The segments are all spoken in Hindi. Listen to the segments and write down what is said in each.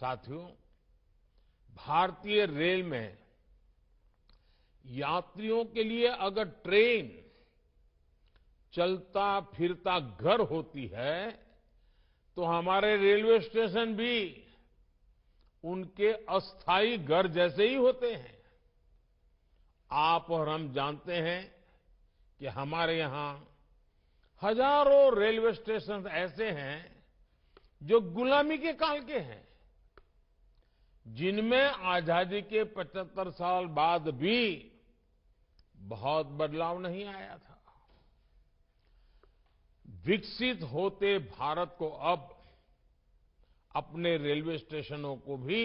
साथियों, भारतीय रेल में यात्रियों के लिए अगर ट्रेन चलता फिरता घर होती है, तो हमारे रेलवे स्टेशन भी उनके अस्थायी घर जैसे ही होते हैं। आप और हम जानते हैं कि हमारे यहां हजारों रेलवे स्टेशन ऐसे हैं जो गुलामी के काल के हैं, जिनमें आजादी के 75 साल बाद भी बहुत बदलाव नहीं आया था। विकसित होते भारत को अब अपने रेलवे स्टेशनों को भी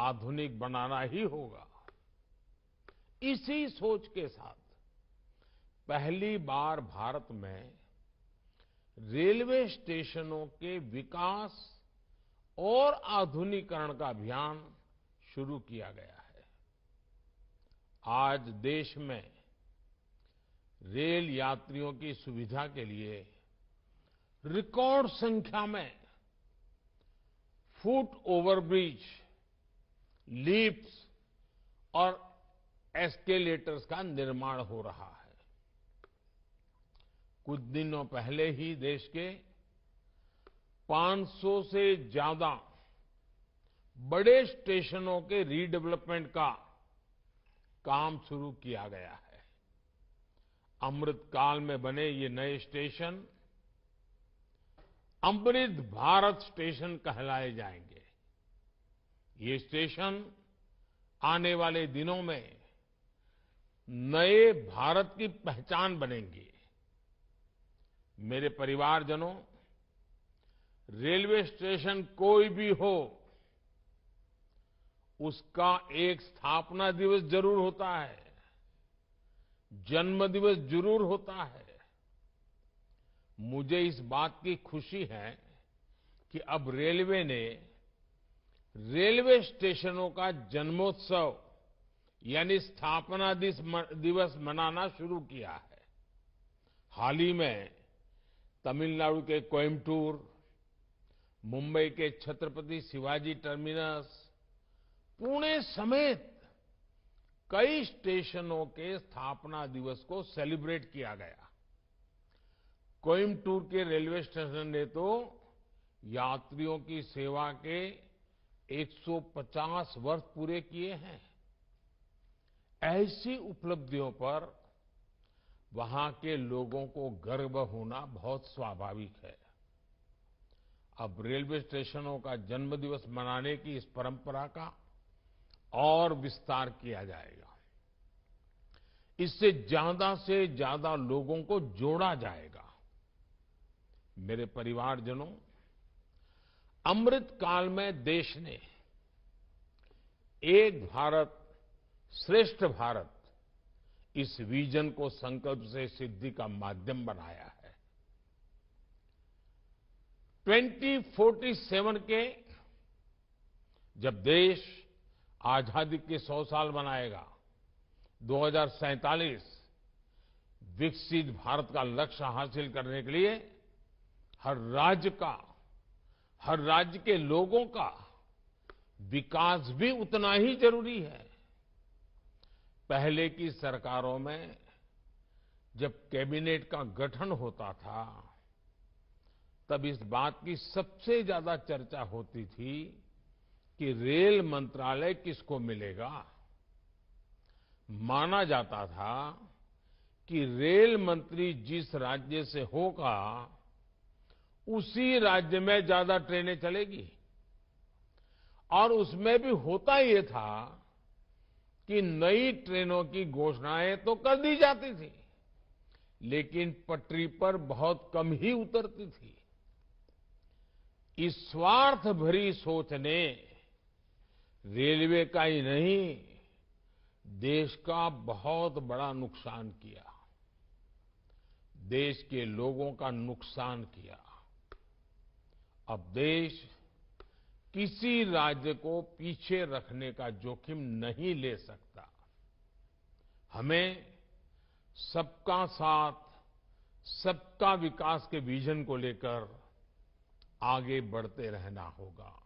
आधुनिक बनाना ही होगा। इसी सोच के साथ पहली बार भारत में रेलवे स्टेशनों के विकास और आधुनिकीकरण का अभियान शुरू किया गया है। आज देश में रेल यात्रियों की सुविधा के लिए रिकॉर्ड संख्या में फुट ओवरब्रिज, लिफ्ट्स और एस्केलेटर्स का निर्माण हो रहा है। कुछ दिनों पहले ही देश के 500 से ज्यादा बड़े स्टेशनों के रीडेवलपमेंट का काम शुरू किया गया है। अमृत काल में बने ये नए स्टेशन अमृत भारत स्टेशन कहलाए जाएंगे। ये स्टेशन आने वाले दिनों में नए भारत की पहचान बनेंगे। मेरे परिवारजनों, रेलवे स्टेशन कोई भी हो, उसका एक स्थापना दिवस जरूर होता है, जन्म दिवस जरूर होता है। मुझे इस बात की खुशी है कि अब रेलवे ने रेलवे स्टेशनों का जन्मोत्सव यानी स्थापना दिवस मनाना शुरू किया है। हाल ही में तमिलनाडु के कोयम्बटूर, मुंबई के छत्रपति शिवाजी टर्मिनस, पुणे समेत कई स्टेशनों के स्थापना दिवस को सेलिब्रेट किया गया। कोयम्बटूर के रेलवे स्टेशन ने तो यात्रियों की सेवा के 150 वर्ष पूरे किए हैं। ऐसी उपलब्धियों पर वहां के लोगों को गर्व होना बहुत स्वाभाविक है। अब रेलवे स्टेशनों का जन्मदिवस मनाने की इस परंपरा का और विस्तार किया जाएगा। इससे ज्यादा से ज्यादा लोगों को जोड़ा जाएगा। मेरे परिवारजनों, अमृत काल में देश ने एक भारत श्रेष्ठ भारत इस विजन को संकल्प से सिद्धि का माध्यम बनाया है। 2047 के जब देश आजादी के 100 साल मनाएगा, 2047 विकसित भारत का लक्ष्य हासिल करने के लिए हर राज्य के लोगों का विकास भी उतना ही जरूरी है। पहले की सरकारों में जब कैबिनेट का गठन होता था, तब इस बात की सबसे ज्यादा चर्चा होती थी कि रेल मंत्रालय किसको मिलेगा। माना जाता था कि रेल मंत्री जिस राज्य से होगा, उसी राज्य में ज्यादा ट्रेनें चलेगी। और उसमें भी होता ये था कि नई ट्रेनों की घोषणाएं तो कर दी जाती थी, लेकिन पटरी पर बहुत कम ही उतरती थी। इस स्वार्थ भरी सोच ने रेलवे का ही नहीं, देश का बहुत बड़ा नुकसान किया, देश के लोगों का नुकसान किया। अब देश किसी राज्य को पीछे रखने का जोखिम नहीं ले सकता। हमें सबका साथ, सबका विकास के विजन को लेकर आगे बढ़ते रहना होगा।